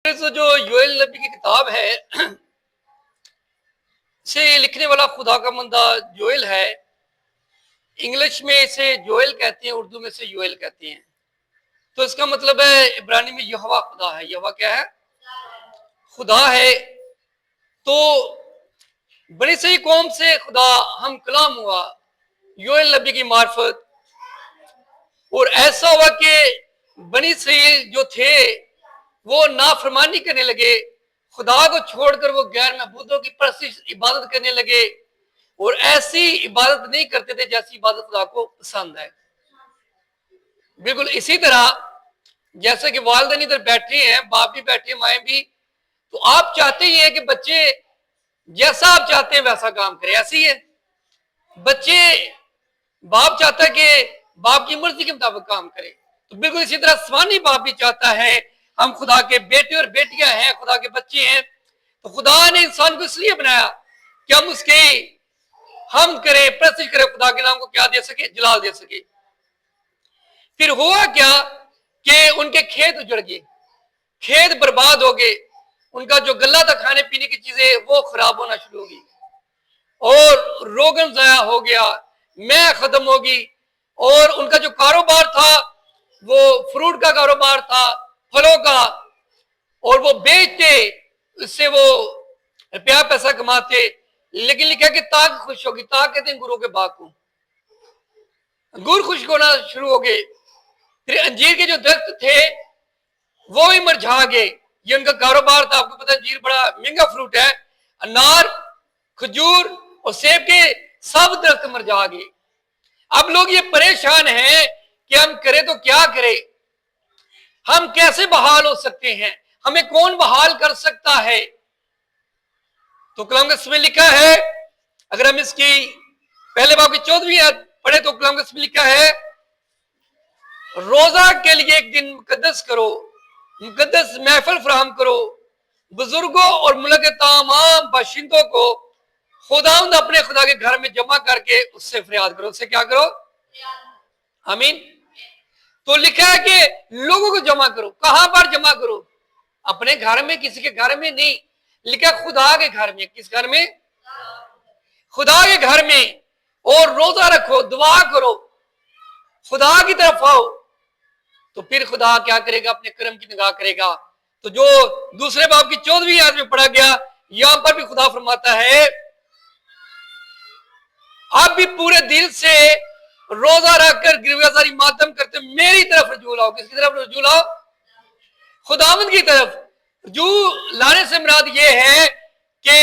جو یوئل نبی کی کتاب ہے اسے لکھنے والا خدا کا بندہ جوئل ہے. انگلش میں اسے جوئل کہتے ہیں، اردو میں اسے یوئل کہتے ہیں. تو اس کا مطلب ہے عبرانی میں یہوہ خدا ہے. یہوہ کیا ہے؟ خدا ہے. تو بنی اسرائیل قوم سے خدا ہم کلام ہوا یوئل نبی کی معرفت، اور ایسا ہوا کہ بنی اسرائیل جو تھے وہ نافرمانی کرنے لگے، خدا کو چھوڑ کر وہ غیر معبودوں کی پرستش عبادت کرنے لگے، اور ایسی عبادت نہیں کرتے تھے جیسی عبادت خدا کو پسند ہے. بالکل اسی طرح جیسے کہ والدین ادھر بیٹھے ہیں، باپ بھی بیٹھے ہیں، مائیں بھی، تو آپ چاہتے ہی ہیں کہ بچے جیسا آپ چاہتے ہیں ویسا کام کرے. ایسی ہے بچے، باپ چاہتا ہے کہ باپ کی مرضی کے مطابق کام کرے. تو بالکل اسی طرح آسمانی باپ بھی چاہتا ہے ہم خدا کے بیٹے اور بیٹیاں ہیں، خدا کے بچے ہیں. تو خدا نے انسان کو اس لیے بنایا کہ ہم اس کے ہم کریں، پرستش کریں، خدا کے نام کو کیا دے سکے؟ جلال دے سکے. پھر ہوا کیا کہ ان کے کھیت اجڑ گئے، کھیت برباد ہو گئے، ان کا جو غلہ تھا کھانے پینے کی چیزیں وہ خراب ہونا شروع ہو گئی، اور روغن ضائع ہو گیا، میں ختم ہوگی، اور ان کا جو کاروبار تھا وہ فروٹ کا کاروبار تھا، پھلوں کا، اور وہ بیچتے، اس سے وہ روپیہ پیسہ کماتے. لیکن لکھا کہ تاک خوش ہوگی، تاک کہتے ہیں انگوروں کے باغ کو، انگور خشک ہونا شروع ہو گئے. پھر انجیر کے جو درخت تھے وہ بھی مرجھا گئے. یہ ان کا کاروبار تھا. آپ کو پتہ ہے انجیر بڑا مہنگا فروٹ ہے. انار، کھجور اور سیب کے سب درخت مرجھا گئے. اب لوگ یہ پریشان ہیں کہ ہم کریں تو کیا کریں، ہم کیسے بحال ہو سکتے ہیں، ہمیں کون بحال کر سکتا ہے؟ تو کلام کا میں لکھا ہے، اگر ہم اس کی پہلے باب کی 14ویں آیت پڑھے تو کلام کا میں لکھا ہے، روزہ کے لیے ایک دن مقدس کرو، مقدس محفل فراہم کرو، بزرگوں اور ملک کے تمام باشندوں کو خداوند اپنے خدا کے گھر میں جمع کر کے اس سے فریاد کرو. اس سے کیا کرو؟ آمین. تو لکھا ہے کہ لوگوں کو جمع کرو. کہاں پر جمع کرو؟ اپنے گھر میں، کسی کے گھر میں نہیں، لکھا خدا کے گھر میں. کس گھر میں؟ خدا کے گھر میں. اور روزہ رکھو، دعا کرو، خدا کی طرف آؤ. تو پھر خدا کیا کرے گا؟ اپنے کرم کی نگاہ کرے گا. تو جو دوسرے باب کی 14ویں آیت میں پڑھا گیا، یہاں پر بھی خدا فرماتا ہے آپ بھی پورے دل سے روزہ رکھ کر گریہ زاری ماتم کرتے میری طرف رجوع لاؤ. کس کی طرف رجوع لاؤ؟ خداوند کی طرف. رجوع لانے سے مراد یہ ہے کہ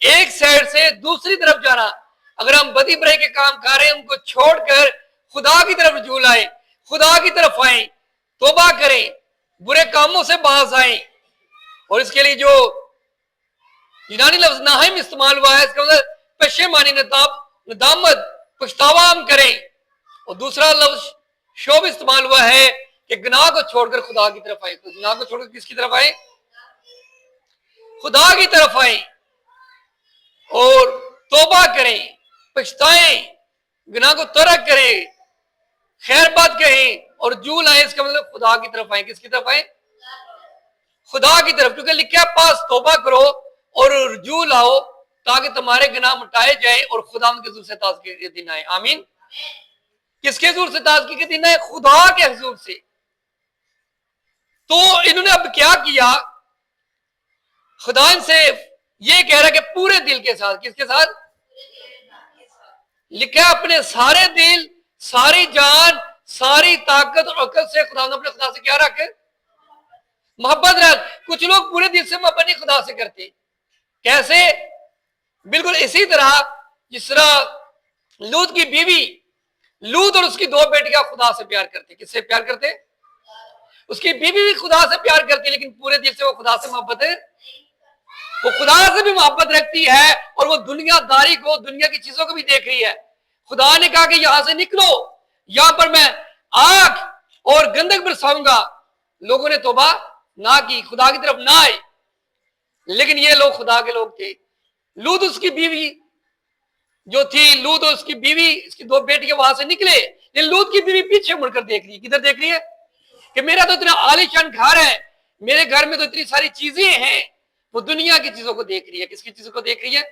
ایک سائڈ سے دوسری طرف جانا. اگر ہم بدی برائی کے کام کر رہے ہیں، ان کو چھوڑ کر خدا کی طرف رجوع لائیں، خدا کی طرف آئیں، توبہ کریں، برے کاموں سے باز آئیں. اور اس کے لیے جو یونانی لفظ ناہم استعمال ہوا ہے، اس کا مطلب پشیمانی، ندامت، پچھتاوا ہم کریں. اور دوسرا لفظ شوب استعمال ہوا ہے کہ گناہ کو چھوڑ کر خدا کی طرف آئیں. گناہ کو چھوڑ کر کس کی طرف آئیں؟ خدا کی طرف آئیں، اور توبہ کریں، پچھتائیں، گناہ کو ترک کریں، خیر بات کہیں اور رجوع لائیں. اس کا مطلب خدا کی طرف آئیں. کس کی طرف آئیں؟ خدا کی طرف. کیونکہ لکھا ہے پاس توبہ کرو اور رجوع لاؤ تاکہ تمہارے گناہ مٹائے جائیں اور خدا کے حضور سے تازگی کے دن آئے. آمین. کس کے حضور سے تازگی کے دن آئے؟ خدا کے حضور سے. تو انہوں نے اب کیا کیا؟ خدا ان سے یہ کہہ رہا کہ پورے دل کے ساتھ. کس کے ساتھ؟ لکھا ہے اپنے سارے دل، ساری جان، ساری طاقت اور عقل سے خدا نے اپنے خدا سے کیا رکھے؟ محبت رکھ. کچھ لوگ پورے دل سے محبت نہیں خدا سے کرتے. کیسے؟ بالکل اسی طرح جس طرح لوط کی بیوی، لوط اور اس کی 2 بیٹیاں خدا سے پیار کرتے. کس سے پیار کرتے؟ اس کی بیوی بھی خدا سے پیار کرتی، لیکن پورے دل سے وہ خدا سے محبت ہے، وہ خدا سے بھی محبت رکھتی ہے، اور وہ دنیا داری کو، دنیا کی چیزوں کو بھی دیکھ رہی ہے. خدا نے کہا کہ یہاں سے نکلو، یہاں پر میں آگ اور گندک برساؤں گا. لوگوں نے توبہ نہ کی، خدا کی طرف نہ آئے. لیکن یہ لوگ خدا کے لوگ تھے. لوط اس کی بیوی جو تھی، لوط اور اس کی بیوی، اس کی 2 بیٹیاں وہاں سے نکلے، لیکن لوط کی بیوی پیچھے مڑ کر دیکھ رہی ہے. کدھر دیکھ رہی ہے؟ کہ میرا تو اتنا عالی شان گھر ہے، میرے گھر میں تو اتنی ساری چیزیں ہیں، وہ دنیا کی چیزوں کو دیکھ رہی ہے. کس کی چیزوں کو دیکھ رہی ہے؟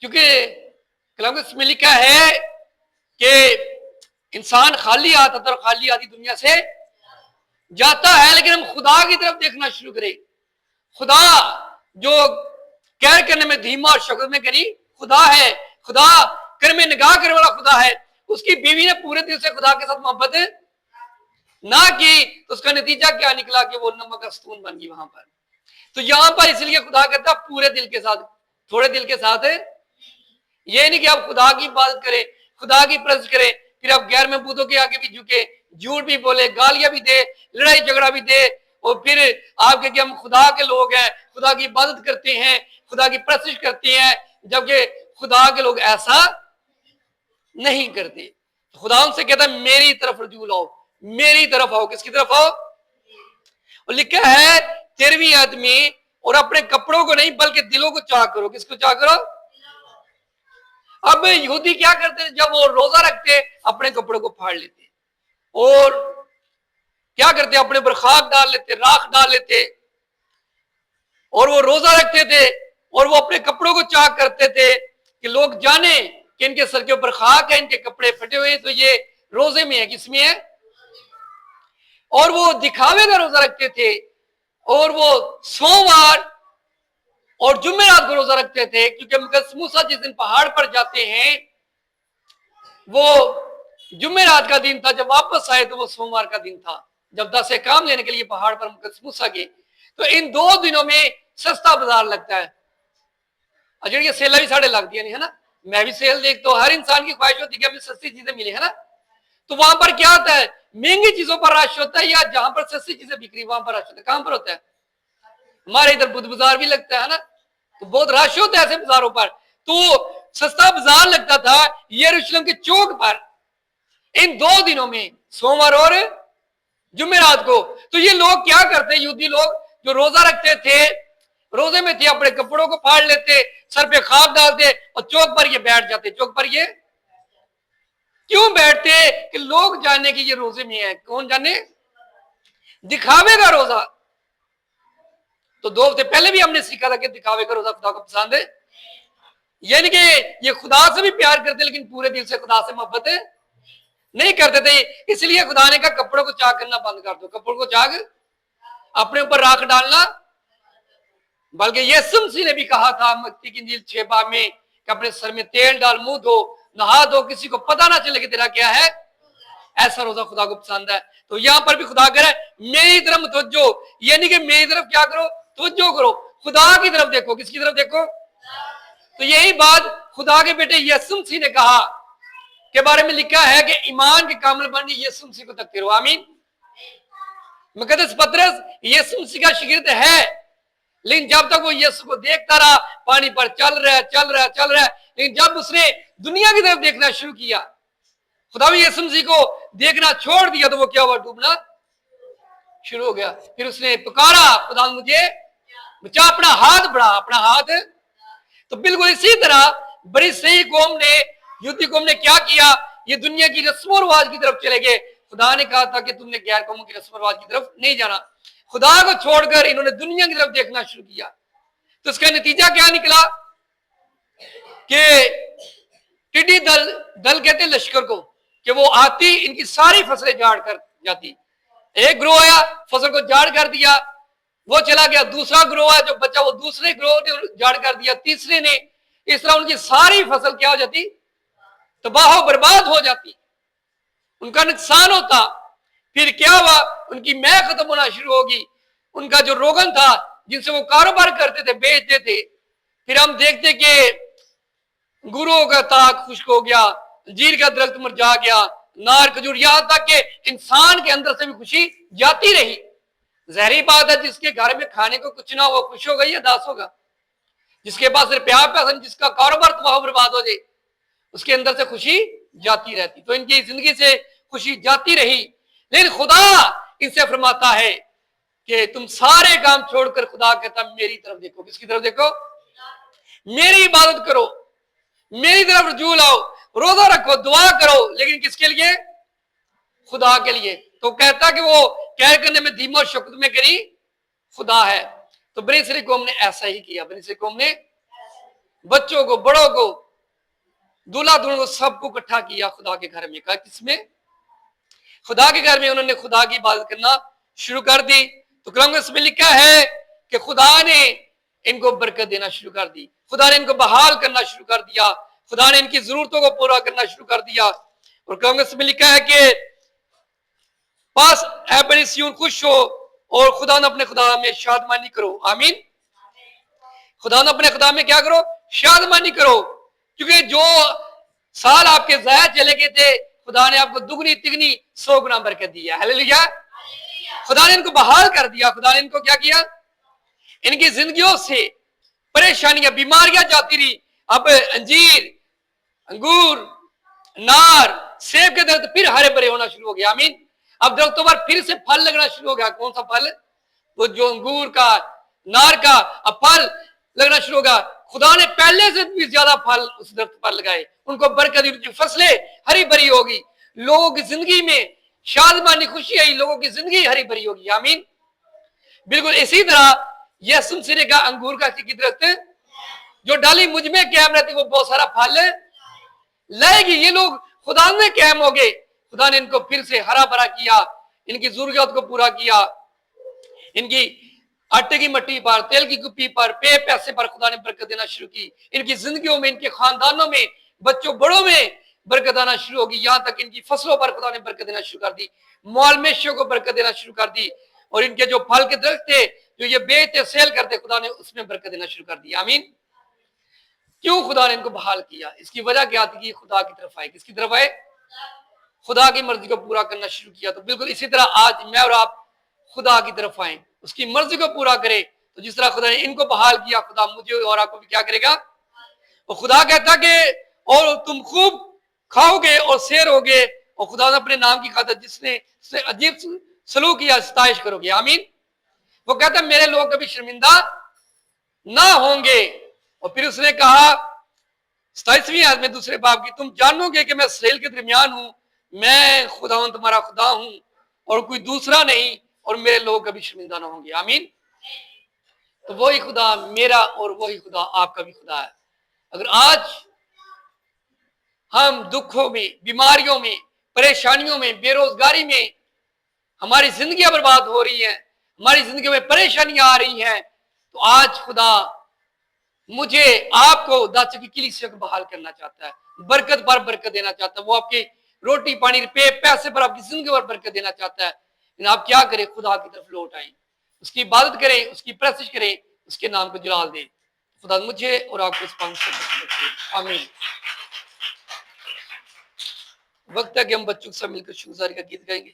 کیونکہ کلام میں لکھا ہے کہ انسان خالی آتا تھا اور خالی آتی دنیا سے جاتا ہے، لیکن ہم خدا کی طرف دیکھنا شروع کریں. خدا جو کہہ کرنے میں دھیما اور شکل میں کری خدا ہے، خدا کر میں نگاہ کرنے والا خدا ہے. اس کی بیوی نے پورے دل سے خدا کے ساتھ محبت نہ کی تو اس کا نتیجہ کیا نکلا کہ وہ نمک کا ستون بن گئی وہاں پر. تو یہاں پر اس لیے خدا کہتا پورے دل کے ساتھ، تھوڑے دل کے ساتھ. یہ نہیں کہ آپ خدا کی عبادت کریں، خدا کی پرست کریں، پھر آپ غیر معبودوں کے آگے بھی جھکے، جھوٹ بھی بولے، گالیاں بھی دے، لڑائی جھگڑا بھی دے، اور پھر آپ کہ ہم خدا کے لوگ ہیں، خدا کی عبادت کرتے ہیں، خدا کی پرستش کرتے ہیں، جبکہ خدا کے لوگ ایسا نہیں کرتے. خدا ان سے کہتا ہے میری طرف رجوع لاؤ، میری طرف آؤ. کس کی طرف آؤ؟ اور لکھا ہے 13ویں آیت میں، اور اپنے کپڑوں کو نہیں بلکہ دلوں کو چاک کرو. کس کو چاک کرو؟ اب یہودی کیا کرتے تھے؟ جب وہ روزہ رکھتے اپنے کپڑوں کو پھاڑ لیتے اور کیا کرتے؟ اپنے پر خاک ڈال لیتے، راکھ ڈال لیتے، اور وہ روزہ رکھتے تھے اور وہ اپنے کپڑوں کو چاک کرتے تھے کہ لوگ جانیں کہ ان کے سر کے اوپر خاک ہے، ان کے کپڑے پھٹے ہوئے، تو یہ روزے میں ہے. کس میں ہے؟ اور وہ دکھاوے کا روزہ رکھتے تھے، اور وہ سوموار اور جمعرات کو روزہ رکھتے تھے، کیونکہ مقدس موسیٰ جس دن پہاڑ پر جاتے ہیں وہ جمعرات کا دن تھا، جب واپس آئے تو وہ سوموار کا دن تھا، جب 10 احکام لینے کے لیے پہاڑ پر مقدس موسیٰ گئے. تو ان 2 دنوں میں سستا بازار لگتا ہے. اچھا یہ سیلہ بھی ساڑھے لگ دیا نہیں ہے نا، میں بھی سیل دیکھتا ہوں، ہر انسان کی خواہش ہوتی ہے کہ ہمیں سستی چیزیں ملے ہے نا. تو وہاں پر کیا ہوتا ہے؟ مہنگی چیزوں پر رش ہوتا ہے، یا جہاں پر سستی چیزیں بک رہی وہاں پر رش ہوتا ہے. کہاں پر ہوتا ہے؟ ہمارے ادھر بدھ بازار بھی لگتا ہے نا، تو بہت رش ہوتا ہے ایسے بازاروں پر. تو سستا بازار لگتا تھا یروشلم کے چوک پر ان 2 دنوں میں، سوموار اور جمعرات کو. تو یہ لوگ کیا کرتے؟ یہودی لوگ جو روزہ رکھتے تھے، روزے میں تھے، اپنے کپڑوں کو پھاڑ لیتے، سر پہ خاک ڈالتے اور چوک پر یہ بیٹھ جاتے. چوک پر یہ کیوں بیٹھتے؟ کہ لوگ جانے کہ یہ روزے میں ہے. کون جانے؟ دکھاوے کا روزہ. تو 2 ہفتے پہلے بھی ہم نے سیکھا تھا کہ دکھاوے کا روزہ خدا کو پسند ہے، یعنی کہ یہ خدا سے بھی پیار کرتے لیکن پورے دل سے خدا سے محبت نہیں کرتے تھے. اس لیے خدا نے کہا کپڑوں کو چاک کرنا بند کر دو. کپڑوں کو چاک، اپنے اوپر راکھ ڈالنا. بلکہ یسوع مسیح نے بھی کہا تھا متی کی انجیل 6 باب میں کہ اپنے سر میں تیل ڈال، منہ دھو، نہا دو، کسی کو پتہ نہ چلے کہ تیرا کیا ہے. ایسا روزہ خدا کو پسند ہے. تو یہاں پر بھی خدا کہہ رہا ہے میری طرف متوجہ، یعنی کہ میری طرف کیا کرو؟ توجہ کرو، خدا کی طرف دیکھو. کس کی طرف دیکھو؟ تو یہی بات خدا کے بیٹے یسوع مسیح نے کہا کے بارے میں لکھا ہے کہ ایمان کے کامل بننے یسوع مسیح کو تکتے رہو. آمین. مقدس پطرس یسوع مسیح کا شاگرد ہے، لیکن جب تک وہ یسوع کو دیکھتا رہا پانی پر چل رہا ہے، لیکن جب اس نے دنیا کی طرف دیکھنا شروع کیا، خدا بھی یسوع مسیح کو دیکھنا چھوڑ دیا، تو وہ کیا ہوا؟ ڈوبنا شروع ہو گیا. پھر اس نے پکارا خدا مجھے بچا، اپنا ہاتھ بڑھا، اپنا ہاتھ. تو بالکل اسی طرح بڑی صحیح قوم نے، یہودی قوم نے کیا کیا؟ یہ دنیا کی رسم و رواج کی طرف چلے گئے. خدا نے کہا تھا کہ تم نے غیر قوموں کی رسم و رواج کی طرف نہیں جانا. خدا کو چھوڑ کر انہوں نے دنیا کی طرف دیکھنا شروع کیا. تو اس کا نتیجہ کیا نکلا؟ کہ ٹڈی دل کہتے لشکر کو، کہ وہ آتی ان کی ساری فصلیں جاڑ کر جاتی. ایک گروہ آیا، فصل کو جاڑ کر دیا، وہ چلا گیا. دوسرا گروہ آیا جو بچا، وہ دوسرے گروہ نے جاڑ کر دیا، تیسرے نے. اس طرح ان کی ساری فصل کیا ہو جاتی؟ تباہ و برباد ہو جاتی، ان کا نقصان ہوتا. پھر کیا ہوا؟ ان کی مے ختم ہونا شروع ہوگی. ان کا جو روغن تھا جن سے وہ کاروبار کرتے تھے، بیچتے تھے، پھر ہم دیکھتے کہ گروہ کا تاک خشک ہو گیا، انجیر کا درخت مرجھا گیا، نار کھجور، یہاں تک کہ انسان کے اندر سے بھی خوشی جاتی رہی. ظاہری بات ہے جس کے گھر میں کھانے کو کچھ نہ ہو خوش ہوگا یا اداس ہوگا؟ جس کے پاس صرف پیسہ، جس کا کاروبار تباہ برباد ہو جائے، اس کے اندر سے خوشی جاتی رہتی. تو ان کی زندگی سے خوشی جاتی رہی. لیکن خدا ان سے فرماتا ہے کہ تم سارے کام چھوڑ کر، خدا کہتا میری طرف دیکھو. کس کی طرف دیکھو؟ میری عبادت کرو، میری طرف رجوع لاؤ، روزہ رکھو، دعا کرو، لیکن کس کے لیے؟ خدا کے لیے. تو کہتا کہ وہ کہہ کرنے میں دھیما اور شفقت میں گری خدا ہے. تو بنی اسرائیل قوم نے ایسا ہی کیا. بنی اسرائیل قوم نے بچوں کو، بڑوں کو، دولہا دلہن کو سب کو اکٹھا کیا خدا کے گھر میں. کہا کس میں؟ خدا کے گھر میں. انہوں نے خدا کی عبادت کرنا شروع کر دی. تو کلام اس میں لکھا ہے کہ خدا نے ان کو برکت دینا شروع کر دی. خدا نے ان کو بحال کرنا شروع کر دیا. خدا نے ان کی ضرورتوں کو پورا کرنا شروع کر دیا. اور کلام اس میں لکھا ہے کہ پاس اے بنی سیون خوش ہو اور خدا نے اپنے خدا میں شادمانی کرو. آمین. خدا نے اپنے خدا میں کیا کرو؟ شادمانی کرو. کیونکہ جو سال آپ کے ضائع چلے گئے تھے خدا نے آپ کو دگنی تگنی 100 گنا برکت دیا. ہلیلویا. خدا نے ان کو بحال کر دیا. خدا نے ان کو کیا کیا؟ ان کی زندگیوں سے پریشانیاں، بیماریاں جاتی رہی. اب انجیر، انگور، انار، سیب کے درخت پھر ہرے بھرے ہونا شروع ہو گیا. آمین. اب درختوں پر پھر سے پھل لگنا شروع ہو گیا. کون سا پھل؟ وہ جو انگور کا، انار کا اب پھل لگنا شروع ہوگا. خدا نے پہلے سے بھی زیادہ پھل اس درخت پر لگائے. ان کو برکت دی، فصلیں ہری بھری ہوگی. لوگوں کی زندگی میں شادمانی خوشی آئی. لوگوں کی زندگی ہری بھری ہوگی. آمین. بالکل اسی طرح یہ سنسرے کا انگور کا کی درخت جو ڈالی مجھ میں قائم رہتی وہ بہت سارا پھل لائے گی. یہ لوگ خدا میں قائم ہو گئے. خدا نے ان کو پھر سے ہرا بھرا کیا. ان کی ضروریات کو پورا کیا. ان کی آٹے کی مٹی پر، تیل کی کپی پر، پیسے پر خدا نے برکت دینا شروع کی. ان کی زندگیوں میں، ان کے خاندانوں میں، بچوں بڑوں میں برکت آنا شروع ہوگی. یہاں تک ان کی فصلوں پر خدا نے برکت دینا شروع کر دی. مال میشیوں کو برکت دینا شروع کر دی. اور ان کے جو پھل کے درخت تھے جو یہ بیچتے سیل کرتے خدا نے اس میں برکت دینا شروع کر دی. آمین. کیوں خدا نے ان کو بحال کیا؟ اس کی وجہ کیا تھی کہ خدا کی طرف آئے. کس کی طرف آئے؟ خدا کی مرضی کو پورا کرنا شروع کیا. تو بالکل اسی طرح آج میں اور آپ خدا کی طرف آئیں، اس کی مرضی کو پورا کرے. تو جس طرح خدا نے ان کو بحال کیا خدا مجھے اور آپ کو بھی کیا کرے گا. اور خدا کہتا کہ اور تم خوب کھاؤ گے اور سیر ہوگے. اور خدا نے اپنے نام کی خاطر جس نے عجیب سلوک کیا ستائش کرو گے. آمین. وہ کہتا میرے لوگ کبھی شرمندہ نہ ہوں گے. اور پھر اس نے کہا 27ویں آیت میں دوسرے باب کی، تم جانو گے کہ میں اسرائیل کے درمیان ہوں، میں خداوند تمہارا خدا ہوں اور کوئی دوسرا نہیں، اور میرے لوگ کبھی شرمندہ نہ ہوں گے. آمین. تو وہی خدا میرا اور وہی خدا آپ کا بھی خدا ہے. اگر آج ہم دکھوں میں، بیماریوں میں، پریشانیوں میں، بے روزگاری میں ہماری زندگیاں برباد ہو رہی ہیں، ہماری زندگیوں میں پریشانیاں آ رہی ہیں، تو آج خدا مجھے آپ کو داچ کی کلیسیا کو بحال کرنا چاہتا ہے. برکت پر برکت دینا چاہتا ہے. وہ آپ کی روٹی پانی پیسے پر، آپ کی زندگی پر برکت دینا چاہتا ہے. لیکن آپ کیا کریں؟ خدا کی طرف لوٹ آئیں، اس کی عبادت کریں، اس کی پرستش کریں، اس کے نام کو جلال دیں. خدا مجھے اور آپ کو اس پانی سے بچے. آمین. وقت ہے کہ ہم بچوں کے ساتھ مل کر شکرگزاری کا گیت گائیں گے.